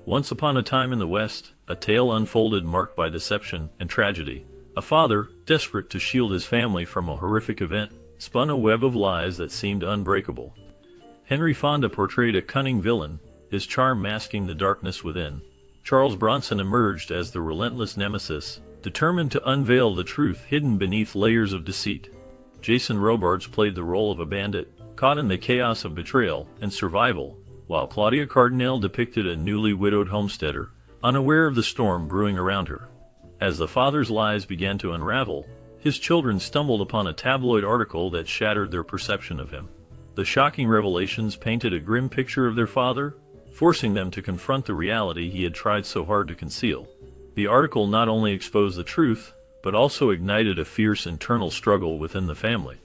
Once upon a time in the West, a tale unfolded marked by deception and tragedy. A father, desperate to shield his family from a horrific event, spun a web of lies that seemed unbreakable. Henry Fonda portrayed a cunning villain, his charm masking the darkness within. Charles Bronson emerged as the relentless nemesis, determined to unveil the truth hidden beneath layers of deceit. Jason Robards played the role of a bandit, caught in the chaos of betrayal and survival, while Claudia Cardinale depicted a newly widowed homesteader, unaware of the storm brewing around her. As the father's lies began to unravel, his children stumbled upon a tabloid article that shattered their perception of him. The shocking revelations painted a grim picture of their father, forcing them to confront the reality he had tried so hard to conceal. The article not only exposed the truth, but also ignited a fierce internal struggle within the family.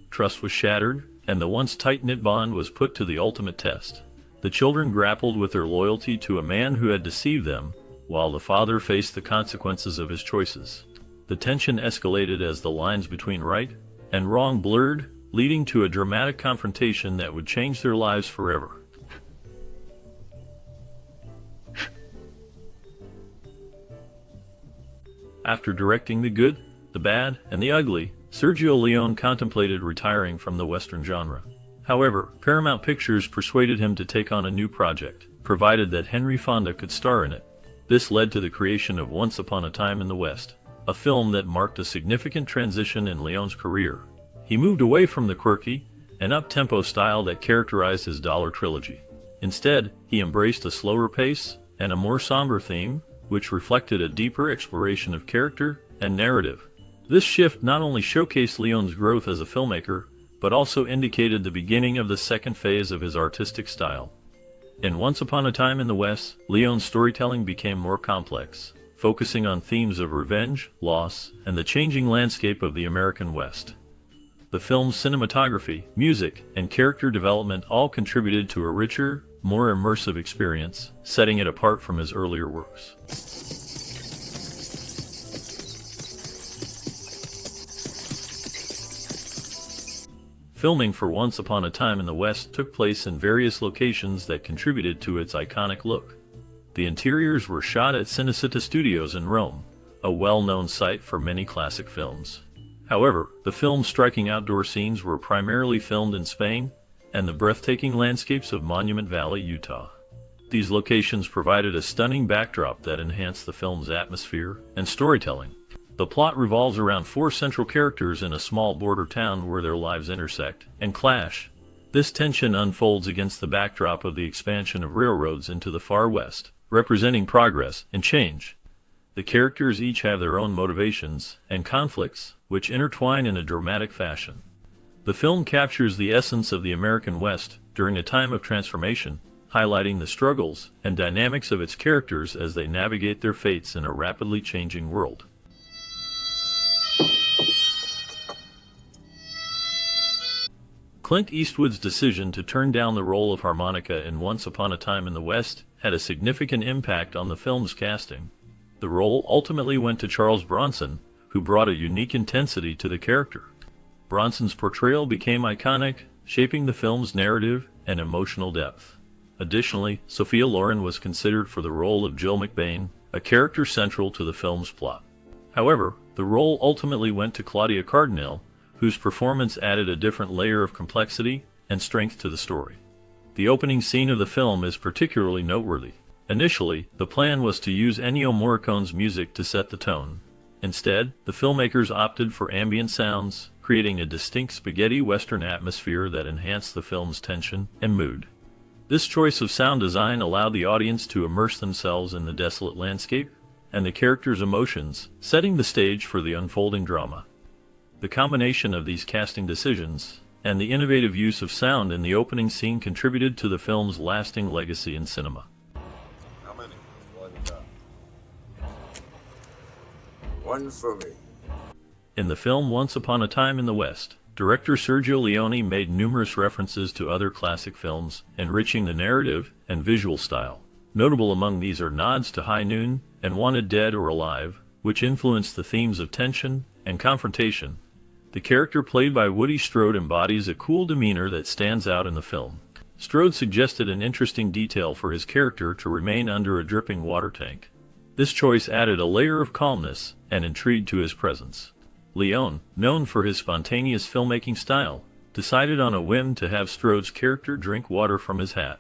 Trust was shattered, and the once tight-knit bond was put to the ultimate test. The children grappled with their loyalty to a man who had deceived them, while the father faced the consequences of his choices. The tension escalated as the lines between right and wrong blurred, leading to a dramatic confrontation that would change their lives forever. After directing The Good, the Bad, and the Ugly, Sergio Leone contemplated retiring from the Western genre. However, Paramount Pictures persuaded him to take on a new project, provided that Henry Fonda could star in it. This led to the creation of Once Upon a Time in the West, a film that marked a significant transition in Leone's career. He moved away from the quirky and up-tempo style that characterized his Dollar trilogy. Instead, he embraced a slower pace and a more somber theme, which reflected a deeper exploration of character and narrative. This shift not only showcased Leone's growth as a filmmaker, but also indicated the beginning of the second phase of his artistic style. In Once Upon a Time in the West, Leone's storytelling became more complex, focusing on themes of revenge, loss, and the changing landscape of the American West. The film's cinematography, music, and character development all contributed to a richer, more immersive experience, setting it apart from his earlier works. Filming for Once Upon a Time in the West took place in various locations that contributed to its iconic look. The interiors were shot at Cinecittà Studios in Rome, a well-known site for many classic films. However, the film's striking outdoor scenes were primarily filmed in Spain and the breathtaking landscapes of Monument Valley, Utah. These locations provided a stunning backdrop that enhanced the film's atmosphere and storytelling. The plot revolves around four central characters in a small border town where their lives intersect and clash. This tension unfolds against the backdrop of the expansion of railroads into the far west, representing progress and change. The characters each have their own motivations and conflicts, which intertwine in a dramatic fashion. The film captures the essence of the American West during a time of transformation, highlighting the struggles and dynamics of its characters as they navigate their fates in a rapidly changing world. Clint Eastwood's decision to turn down the role of harmonica in Once Upon a Time in the West had a significant impact on the film's casting. The role ultimately went to Charles Bronson, who brought a unique intensity to the character. Bronson's portrayal became iconic, shaping the film's narrative and emotional depth. Additionally, Sophia Loren was considered for the role of Jill McBain, a character central to the film's plot. However, the role ultimately went to Claudia Cardinale, whose performance added a different layer of complexity and strength to the story. The opening scene of the film is particularly noteworthy. Initially, the plan was to use Ennio Morricone's music to set the tone. Instead, the filmmakers opted for ambient sounds, creating a distinct spaghetti western atmosphere that enhanced the film's tension and mood. This choice of sound design allowed the audience to immerse themselves in the desolate landscape and the characters' emotions, setting the stage for the unfolding drama. The combination of these casting decisions and the innovative use of sound in the opening scene contributed to the film's lasting legacy in cinema. How many? One for me. In the film Once Upon a Time in the West, director Sergio Leone made numerous references to other classic films, enriching the narrative and visual style. Notable among these are nods to High Noon and Wanted Dead or Alive, which influenced the themes of tension and confrontation. The character played by Woody Strode embodies a cool demeanor that stands out in the film. Strode suggested an interesting detail for his character to remain under a dripping water tank. This choice added a layer of calmness and intrigue to his presence. Leone, known for his spontaneous filmmaking style, decided on a whim to have Strode's character drink water from his hat.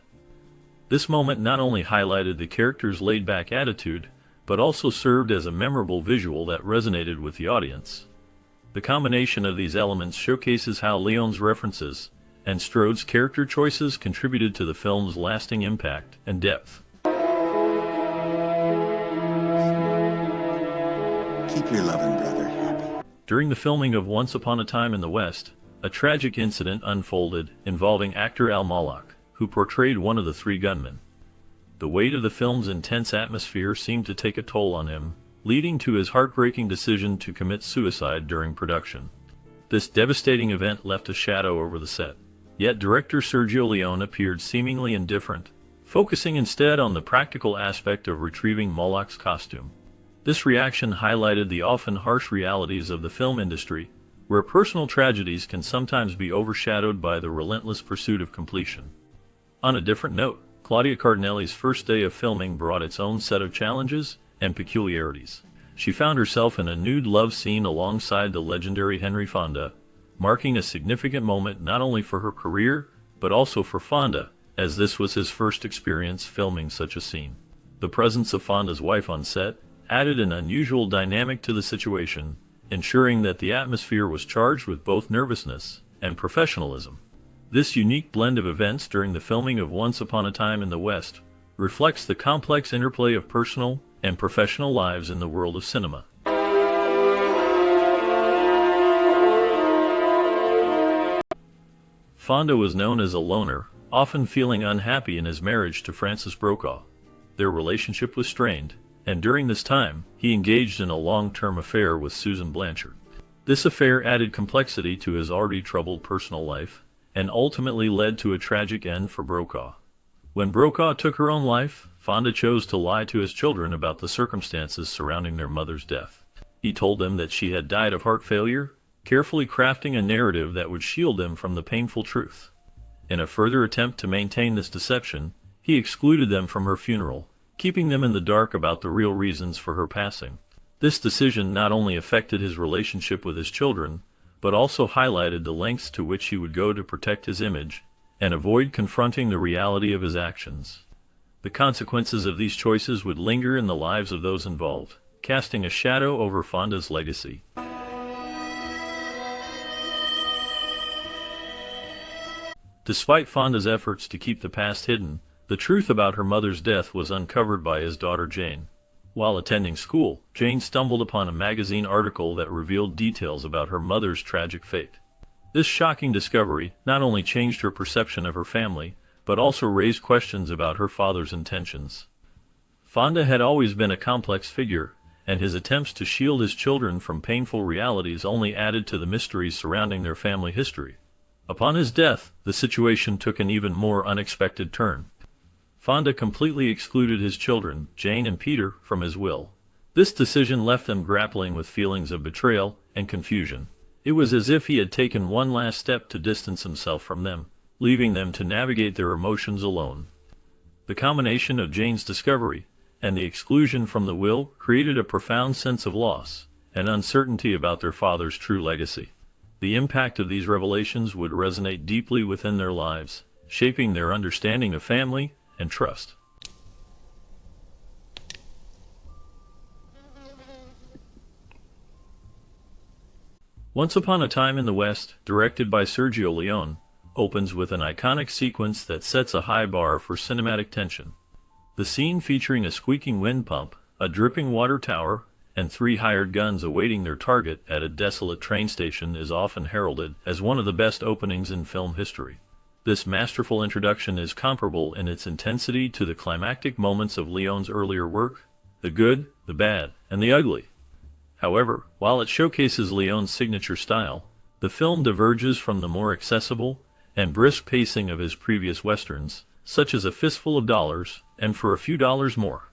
This moment not only highlighted the character's laid-back attitude, but also served as a memorable visual that resonated with the audience. The combination of these elements showcases how Leone's references and Strode's character choices contributed to the film's lasting impact and depth. Keep your loving brother happy. During the filming of Once Upon a Time in the West, a tragic incident unfolded involving actor Al Moloch, who portrayed one of the three gunmen. The weight of the film's intense atmosphere seemed to take a toll on him, leading to his heartbreaking decision to commit suicide during production. This devastating event left a shadow over the set. Yet director Sergio Leone appeared seemingly indifferent, focusing instead on the practical aspect of retrieving Moloch's costume. This reaction highlighted the often harsh realities of the film industry, where personal tragedies can sometimes be overshadowed by the relentless pursuit of completion. On a different note, Claudia Cardinelli's first day of filming brought its own set of challenges and peculiarities. She found herself in a nude love scene alongside the legendary Henry Fonda, marking a significant moment not only for her career, but also for Fonda, as this was his first experience filming such a scene. The presence of Fonda's wife on set added an unusual dynamic to the situation, ensuring that the atmosphere was charged with both nervousness and professionalism. This unique blend of events during the filming of Once Upon a Time in the West reflects the complex interplay of personal and professional lives in the world of cinema. Fonda was known as a loner, often feeling unhappy in his marriage to Frances Brokaw. Their relationship was strained, and during this time, he engaged in a long-term affair with Susan Blanchard. This affair added complexity to his already troubled personal life, and ultimately led to a tragic end for Brokaw. When Brokaw took her own life, Fonda chose to lie to his children about the circumstances surrounding their mother's death. He told them that she had died of heart failure, carefully crafting a narrative that would shield them from the painful truth. In a further attempt to maintain this deception, he excluded them from her funeral, keeping them in the dark about the real reasons for her passing. This decision not only affected his relationship with his children, but also highlighted the lengths to which he would go to protect his image and avoid confronting the reality of his actions. The consequences of these choices would linger in the lives of those involved, casting a shadow over Fonda's legacy. Despite Fonda's efforts to keep the past hidden, the truth about her mother's death was uncovered by his daughter Jane. While attending school, Jane stumbled upon a magazine article that revealed details about her mother's tragic fate. This shocking discovery not only changed her perception of her family, but also raised questions about her father's intentions. Fonda had always been a complex figure, and his attempts to shield his children from painful realities only added to the mysteries surrounding their family history. Upon his death, the situation took an even more unexpected turn. Fonda completely excluded his children, Jane and Peter, from his will. This decision left them grappling with feelings of betrayal and confusion. It was as if he had taken one last step to distance himself from them, leaving them to navigate their emotions alone. The combination of Jane's discovery and the exclusion from the will created a profound sense of loss and uncertainty about their father's true legacy. The impact of these revelations would resonate deeply within their lives, shaping their understanding of family and trust. Once Upon a Time in the West, directed by Sergio Leone, opens with an iconic sequence that sets a high bar for cinematic tension. The scene featuring a squeaking wind pump, a dripping water tower, and 3 hired guns awaiting their target at a desolate train station is often heralded as one of the best openings in film history. This masterful introduction is comparable in its intensity to the climactic moments of Leone's earlier work, The Good, the Bad, and the Ugly. However, while it showcases Leone's signature style, the film diverges from the more accessible and brisk pacing of his previous westerns, such as A Fistful of Dollars and For a Few Dollars More.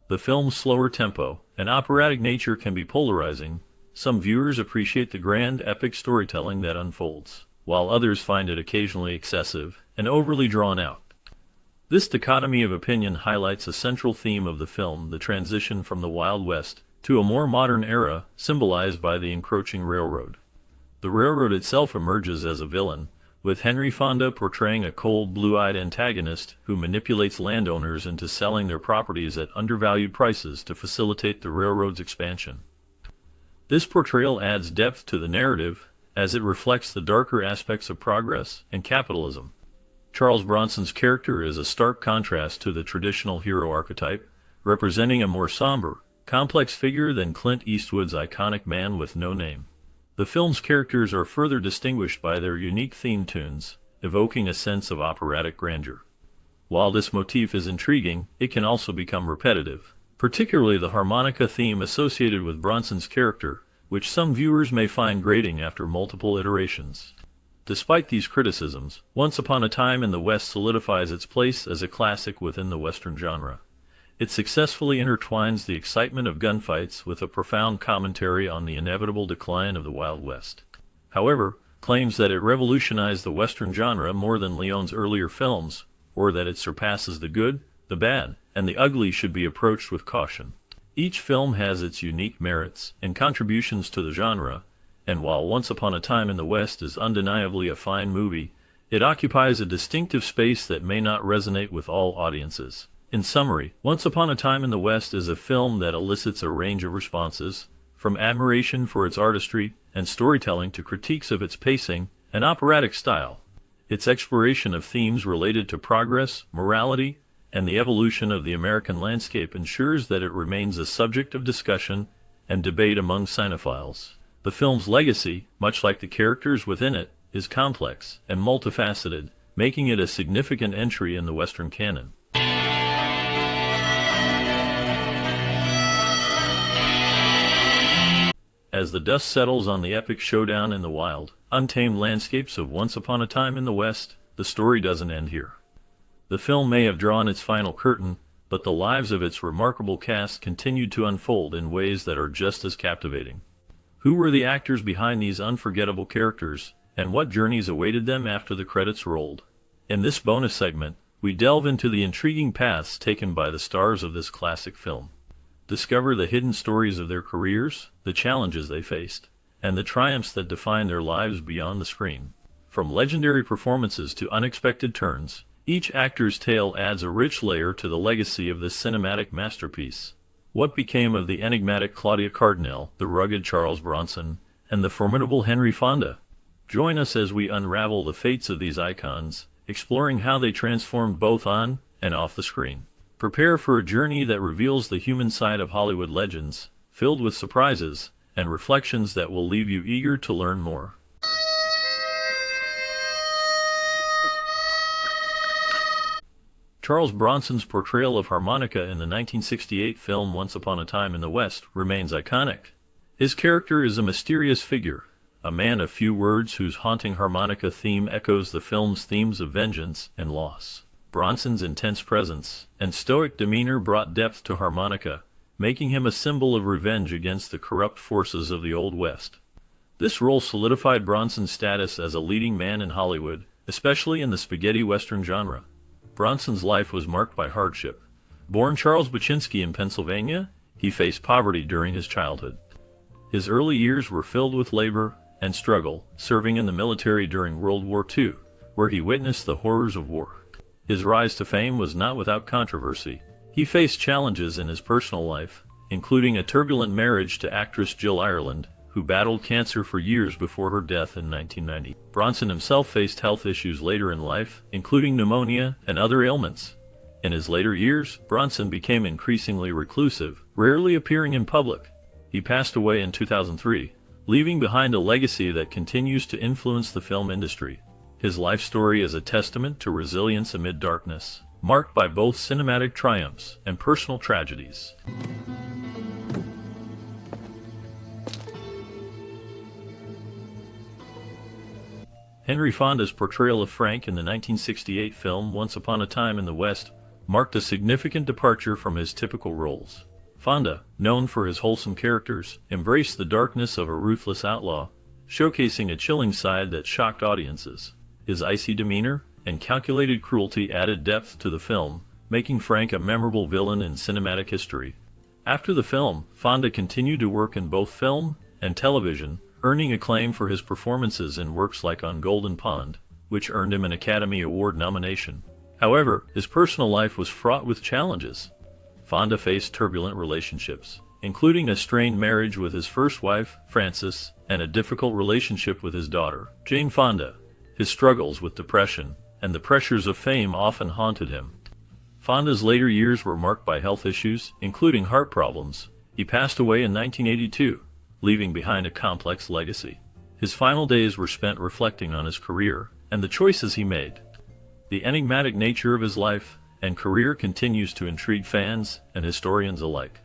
The film's slower tempo and operatic nature can be polarizing. Some viewers appreciate the grand, epic storytelling that unfolds, while others find it occasionally excessive and overly drawn out. This dichotomy of opinion highlights a central theme of the film, the transition from the Wild West to a more modern era, symbolized by the encroaching railroad. The railroad itself emerges as a villain, with Henry Fonda portraying a cold, blue-eyed antagonist who manipulates landowners into selling their properties at undervalued prices to facilitate the railroad's expansion. This portrayal adds depth to the narrative, as it reflects the darker aspects of progress and capitalism. Charles Bronson's character is a stark contrast to the traditional hero archetype, representing a more somber, complex figure than Clint Eastwood's iconic Man with No Name. The film's characters are further distinguished by their unique theme tunes, evoking a sense of operatic grandeur. While this motif is intriguing, it can also become repetitive, particularly the harmonica theme associated with Bronson's character, which some viewers may find grating after multiple iterations. Despite these criticisms, Once Upon a Time in the West solidifies its place as a classic within the Western genre. It successfully intertwines the excitement of gunfights with a profound commentary on the inevitable decline of the Wild West. However, claims that it revolutionized the Western genre more than Leone's earlier films, or that it surpasses the good, the bad, and the ugly should be approached with caution. Each film has its unique merits and contributions to the genre, and while Once Upon a Time in the West is undeniably a fine movie, it occupies a distinctive space that may not resonate with all audiences. In summary, Once Upon a Time in the West is a film that elicits a range of responses, from admiration for its artistry and storytelling to critiques of its pacing and operatic style. Its exploration of themes related to progress, morality, and the evolution of the American landscape ensures that it remains a subject of discussion and debate among cinephiles. The film's legacy, much like the characters within it, is complex and multifaceted, making it a significant entry in the Western canon. As the dust settles on the epic showdown in the wild, untamed landscapes of Once Upon a Time in the West, the story doesn't end here. The film may have drawn its final curtain, but the lives of its remarkable cast continued to unfold in ways that are just as captivating. Who were the actors behind these unforgettable characters, and what journeys awaited them after the credits rolled? In this bonus segment, we delve into the intriguing paths taken by the stars of this classic film. Discover the hidden stories of their careers, the challenges they faced, and the triumphs that define their lives beyond the screen. From legendary performances to unexpected turns, each actor's tale adds a rich layer to the legacy of this cinematic masterpiece. What became of the enigmatic Claudia Cardinale, the rugged Charles Bronson, and the formidable Henry Fonda? Join us as we unravel the fates of these icons, exploring how they transformed both on and off the screen. Prepare for a journey that reveals the human side of Hollywood legends, filled with surprises and reflections that will leave you eager to learn more. Charles Bronson's portrayal of harmonica in the 1968 film Once Upon a Time in the West remains iconic. His character is a mysterious figure, a man of few words whose haunting harmonica theme echoes the film's themes of vengeance and loss. Bronson's intense presence and stoic demeanor brought depth to harmonica, making him a symbol of revenge against the corrupt forces of the Old West. This role solidified Bronson's status as a leading man in Hollywood, especially in the spaghetti western genre. Bronson's life was marked by hardship. Born Charles Baczynski in Pennsylvania, he faced poverty during his childhood. His early years were filled with labor and struggle, serving in the military during World War II, where he witnessed the horrors of war. His rise to fame was not without controversy. He faced challenges in his personal life, including a turbulent marriage to actress Jill Ireland, who battled cancer for years before her death in 1990. Bronson himself faced health issues later in life, including pneumonia and other ailments. In his later years, Bronson became increasingly reclusive, rarely appearing in public. He passed away in 2003, leaving behind a legacy that continues to influence the film industry. His life story is a testament to resilience amid darkness, marked by both cinematic triumphs and personal tragedies. Henry Fonda's portrayal of Frank in the 1968 film Once Upon a Time in the West marked a significant departure from his typical roles. Fonda, known for his wholesome characters, embraced the darkness of a ruthless outlaw, showcasing a chilling side that shocked audiences. His icy demeanor and calculated cruelty added depth to the film, making Frank a memorable villain in cinematic history. After the film, Fonda continued to work in both film and television, earning acclaim for his performances in works like On Golden Pond, which earned him an Academy Award nomination. However, his personal life was fraught with challenges. Fonda faced turbulent relationships, including a strained marriage with his first wife, Frances, and a difficult relationship with his daughter, Jane Fonda. His struggles with depression and the pressures of fame often haunted him. Fonda's later years were marked by health issues, including heart problems. He passed away in 1982, leaving behind a complex legacy. His final days were spent reflecting on his career and the choices he made. The enigmatic nature of his life and career continues to intrigue fans and historians alike.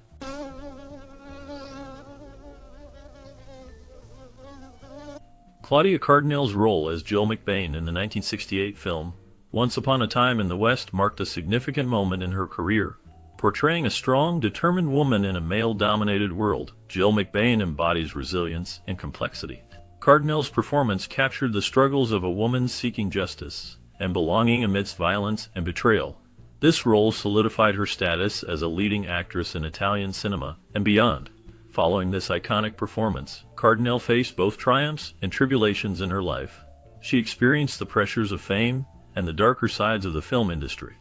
Claudia Cardinale's role as Jill McBain in the 1968 film Once Upon a Time in the West marked a significant moment in her career. Portraying a strong, determined woman in a male-dominated world, Jill McBain embodies resilience and complexity. Cardinale's performance captured the struggles of a woman seeking justice and belonging amidst violence and betrayal. This role solidified her status as a leading actress in Italian cinema and beyond. Following this iconic performance, Cardinale faced both triumphs and tribulations in her life. She experienced the pressures of fame and the darker sides of the film industry.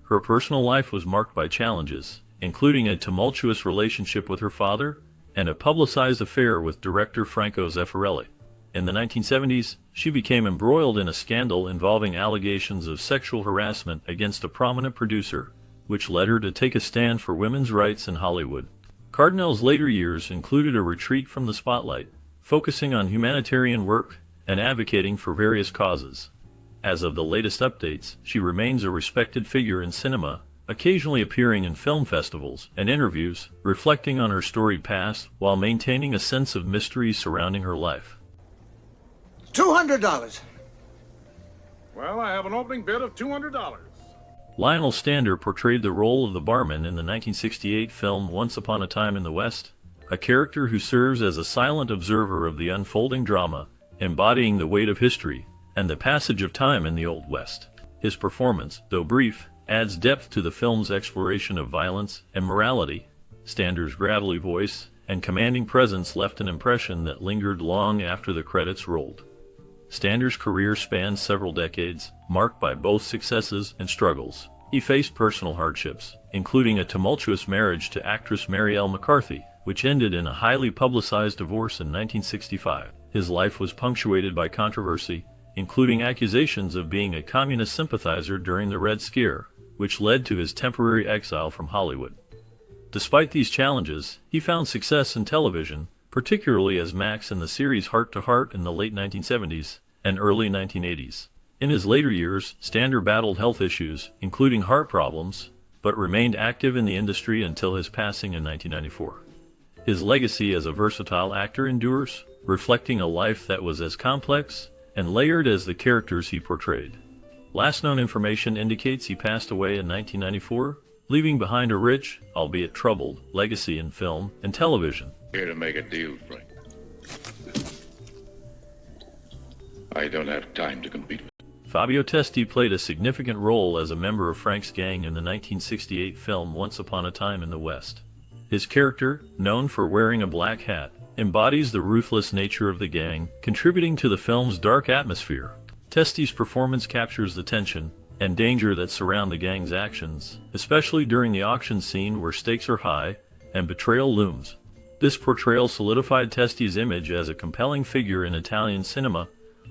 Her personal life was marked by challenges, including a tumultuous relationship with her father and a publicized affair with director Franco Zeffirelli. In the 1970s, she became embroiled in a scandal involving allegations of sexual harassment against a prominent producer, which led her to take a stand for women's rights in Hollywood. Cardinale's later years included a retreat from the spotlight, focusing on humanitarian work and advocating for various causes. As of the latest updates, she remains a respected figure in cinema, occasionally appearing in film festivals and interviews, reflecting on her storied past while maintaining a sense of mystery surrounding her life. $200. Well, I have an opening bid of $200. Lionel Stander portrayed the role of the barman in the 1968 film Once Upon a Time in the West, a character who serves as a silent observer of the unfolding drama, embodying the weight of history and the passage of time in the Old West. His performance, though brief, adds depth to the film's exploration of violence and morality. Stander's gravelly voice and commanding presence left an impression that lingered long after the credits rolled. Stander's career spans several decades, marked by both successes and struggles. He faced personal hardships, including a tumultuous marriage to actress Mary L. McCarthy, which ended in a highly publicized divorce in 1965. His life was punctuated by controversy, including accusations of being a communist sympathizer during the Red Scare, which led to his temporary exile from Hollywood. Despite these challenges, he found success in television, particularly as Max in the series Heart to Heart in the late 1970s and early 1980s. In his later years, Stander battled health issues, including heart problems, but remained active in the industry until his passing in 1994. His legacy as a versatile actor endures, reflecting a life that was as complex and layered as the characters he portrayed. Last known information indicates he passed away in 1994, leaving behind a rich, albeit troubled, legacy in film and television. Here to make a deal, Frank. I don't have time to compete with. Fabio Testi played a significant role as a member of Frank's gang in the 1968 film Once Upon a Time in the West. His character, known for wearing a black hat, embodies the ruthless nature of the gang, contributing to the film's dark atmosphere. Testi's performance captures the tension and danger that surround the gang's actions, especially during the auction scene where stakes are high and betrayal looms. This portrayal solidified Testi's image as a compelling figure in Italian cinema,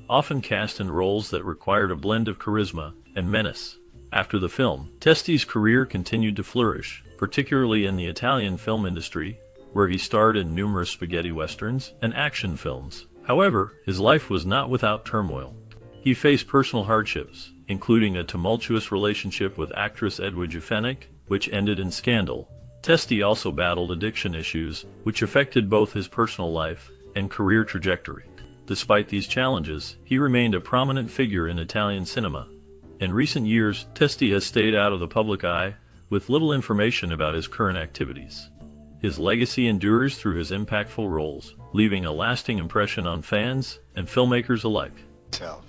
often cast in roles that required a blend of charisma and menace. After the film, Testi's career continued to flourish, particularly in the Italian film industry, where he starred in numerous spaghetti westerns and action films. However, his life was not without turmoil. He faced personal hardships, including a tumultuous relationship with actress Edwidge Fenech, which ended in scandal. Testi also battled addiction issues, which affected both his personal life and career trajectory. Despite these challenges, he remained a prominent figure in Italian cinema. In recent years, Testi has stayed out of the public eye, with little information about his current activities. His legacy endures through his impactful roles, leaving a lasting impression on fans and filmmakers alike. Self.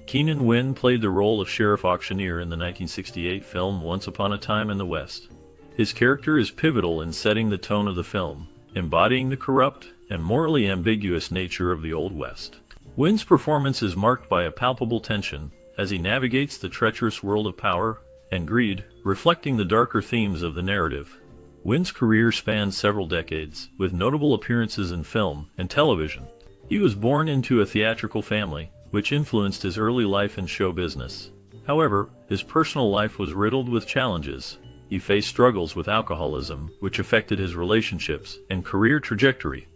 Keenan Wynn played the role of Sheriff Auctioneer in the 1968 film Once Upon a Time in the West. His character is pivotal in setting the tone of the film, embodying the corrupt and morally ambiguous nature of the Old West. Wynn's performance is marked by a palpable tension as he navigates the treacherous world of power and greed, reflecting the darker themes of the narrative. Wynn's career spans several decades, with notable appearances in film and television. He was born into a theatrical family, which influenced his early life in show business. However, his personal life was riddled with challenges. He faced struggles with alcoholism, which affected his relationships and career trajectory.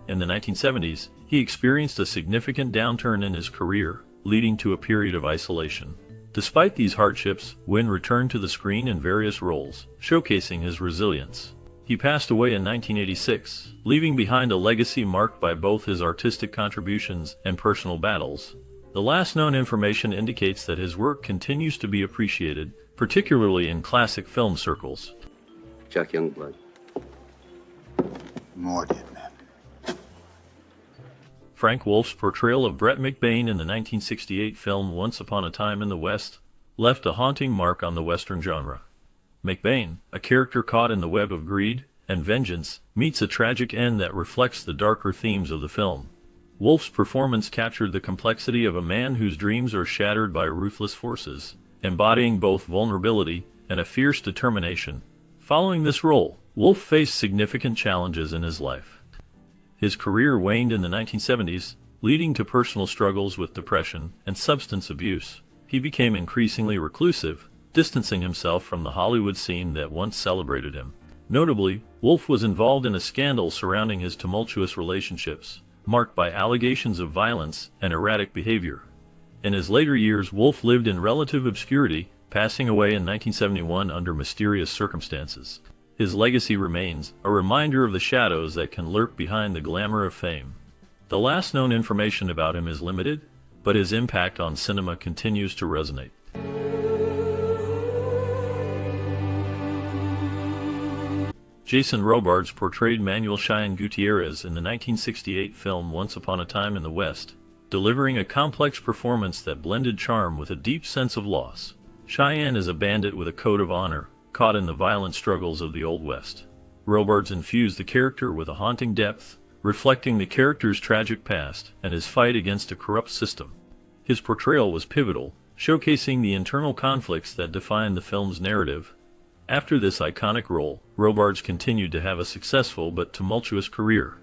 In the 1970s, he experienced a significant downturn in his career, leading to a period of isolation. Despite these hardships, Wynn returned to the screen in various roles, showcasing his resilience. He passed away in 1986, leaving behind a legacy marked by both his artistic contributions and personal battles. The last known information indicates that his work continues to be appreciated, particularly in classic film circles. Chuck Youngblood. More dead men. Frank Wolf's portrayal of Brett McBain in the 1968 film Once Upon a Time in the West left a haunting mark on the Western genre. McBain, a character caught in the web of greed and vengeance, meets a tragic end that reflects the darker themes of the film. Wolf's performance captured the complexity of a man whose dreams are shattered by ruthless forces, embodying both vulnerability and a fierce determination. Following this role, Wolf faced significant challenges in his life. His career waned in the 1970s, leading to personal struggles with depression and substance abuse. He became increasingly reclusive, distancing himself from the Hollywood scene that once celebrated him. Notably, Wolf was involved in a scandal surrounding his tumultuous relationships, marked by allegations of violence and erratic behavior. In his later years, Wolf lived in relative obscurity, passing away in 1971 under mysterious circumstances. His legacy remains a reminder of the shadows that can lurk behind the glamour of fame. The last known information about him is limited, but his impact on cinema continues to resonate. Jason Robards portrayed Manuel Cheyenne Gutierrez in the 1968 film Once Upon a Time in the West, delivering a complex performance that blended charm with a deep sense of loss. Cheyenne is a bandit with a code of honor, caught in the violent struggles of the Old West. Robards infused the character with a haunting depth, reflecting the character's tragic past and his fight against a corrupt system. His portrayal was pivotal, showcasing the internal conflicts that define the film's narrative. After this iconic role, Robards continued to have a successful but tumultuous career.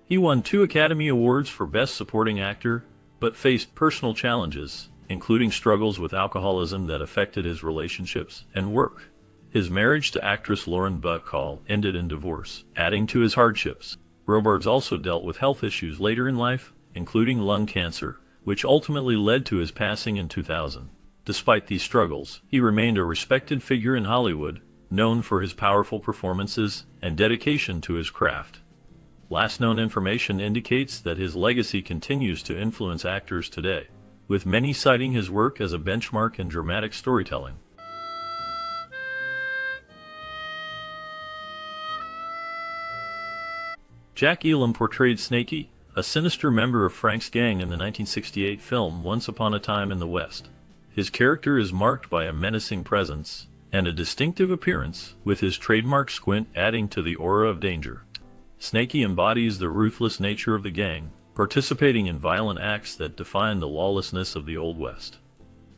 He won 2 Academy Awards for Best Supporting Actor, but faced personal challenges, including struggles with alcoholism that affected his relationships and work. His marriage to actress Lauren Bacall ended in divorce, adding to his hardships. Robards also dealt with health issues later in life, including lung cancer, which ultimately led to his passing in 2000. Despite these struggles, he remained a respected figure in Hollywood, known for his powerful performances and dedication to his craft. Last known information indicates that his legacy continues to influence actors today, with many citing his work as a benchmark in dramatic storytelling. Jack Elam portrayed Snakey, a sinister member of Frank's gang in the 1968 film Once Upon a Time in the West. His character is marked by a menacing presence and a distinctive appearance, with his trademark squint adding to the aura of danger. Snakey embodies the ruthless nature of the gang, participating in violent acts that define the lawlessness of the Old West.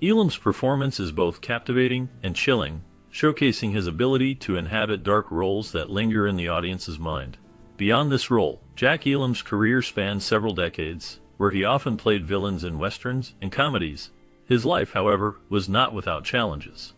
Elam's performance is both captivating and chilling, showcasing his ability to inhabit dark roles that linger in the audience's mind. Beyond this role, Jack Elam's career spanned several decades, where he often played villains in westerns and comedies. His life, however, was not without challenges.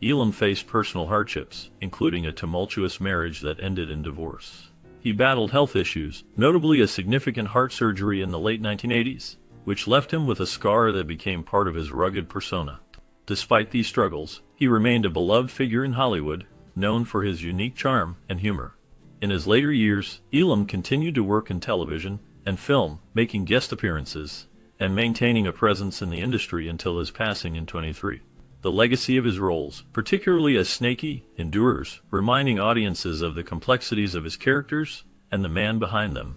Elam faced personal hardships, including a tumultuous marriage that ended in divorce. He battled health issues, notably a significant heart surgery in the late 1980s, which left him with a scar that became part of his rugged persona. Despite these struggles, he remained a beloved figure in Hollywood, known for his unique charm and humor. In his later years, Elam continued to work in television and film, making guest appearances and maintaining a presence in the industry until his passing in 2023. The legacy of his roles, particularly as Snakey, endures, reminding audiences of the complexities of his characters and the man behind them.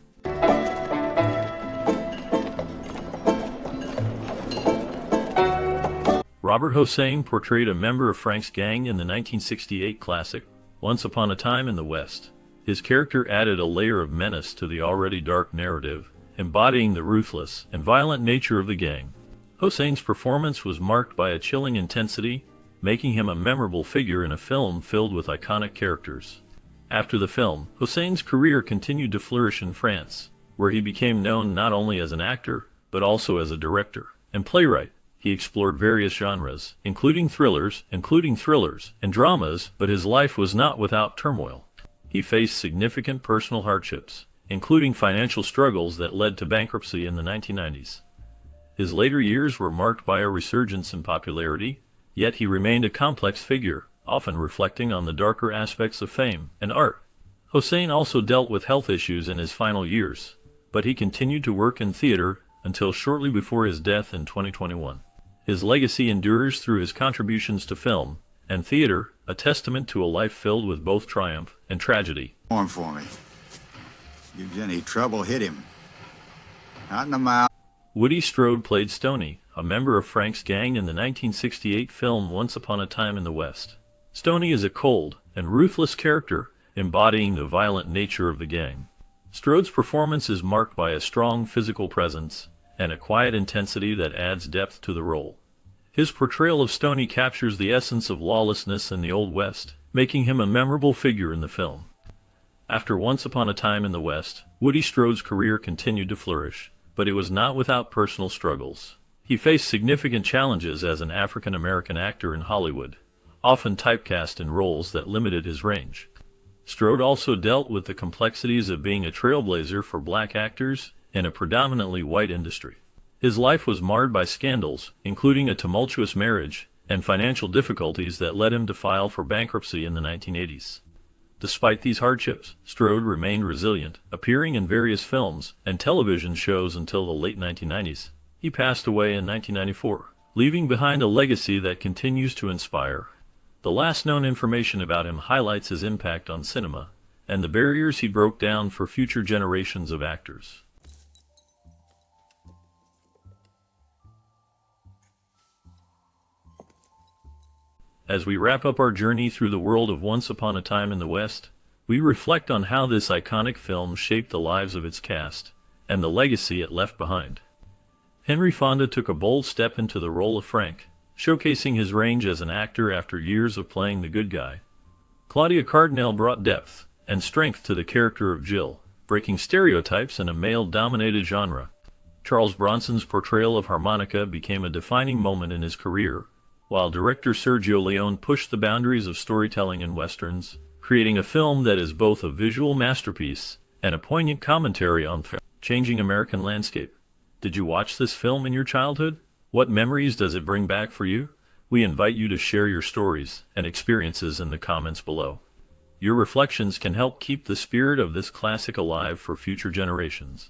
Robert Hossein portrayed a member of Frank's gang in the 1968 classic, Once Upon a Time in the West. His character added a layer of menace to the already dark narrative, embodying the ruthless and violent nature of the gang. Hossein's performance was marked by a chilling intensity, making him a memorable figure in a film filled with iconic characters. After the film, Hossein's career continued to flourish in France, where he became known not only as an actor, but also as a director and playwright. He explored various genres, including thrillers and dramas, but his life was not without turmoil. He faced significant personal hardships, including financial struggles that led to bankruptcy in the 1990s. His later years were marked by a resurgence in popularity, yet he remained a complex figure, often reflecting on the darker aspects of fame and art. Hossein also dealt with health issues in his final years, but he continued to work in theater until shortly before his death in 2021. His legacy endures through his contributions to film and theater, a testament to a life filled with both triumph and tragedy. Warm for me. Gives you any trouble, hit him. Not in the mouth. Woody Strode played Stoney, a member of Frank's gang in the 1968 film Once Upon a Time in the West. Stoney is a cold and ruthless character, embodying the violent nature of the gang. Strode's performance is marked by a strong physical presence and a quiet intensity that adds depth to the role. His portrayal of Stoney captures the essence of lawlessness in the Old West, making him a memorable figure in the film. After Once Upon a Time in the West, Woody Strode's career continued to flourish, but it was not without personal struggles. He faced significant challenges as an African-American actor in Hollywood, often typecast in roles that limited his range. Strode also dealt with the complexities of being a trailblazer for black actors in a predominantly white industry. His life was marred by scandals, including a tumultuous marriage and financial difficulties that led him to file for bankruptcy in the 1980s. Despite these hardships, Strode remained resilient, appearing in various films and television shows until the late 1990s. He passed away in 1994, leaving behind a legacy that continues to inspire. The last known information about him highlights his impact on cinema and the barriers he broke down for future generations of actors. As we wrap up our journey through the world of Once Upon a Time in the West, we reflect on how this iconic film shaped the lives of its cast and the legacy it left behind. Henry Fonda took a bold step into the role of Frank, showcasing his range as an actor after years of playing the good guy. Claudia Cardinale brought depth and strength to the character of Jill, breaking stereotypes in a male-dominated genre. Charles Bronson's portrayal of Harmonica became a defining moment in his career, while director Sergio Leone pushed the boundaries of storytelling in westerns, creating a film that is both a visual masterpiece and a poignant commentary on the changing American landscape. Did you watch this film in your childhood? What memories does it bring back for you? We invite you to share your stories and experiences in the comments below. Your reflections can help keep the spirit of this classic alive for future generations.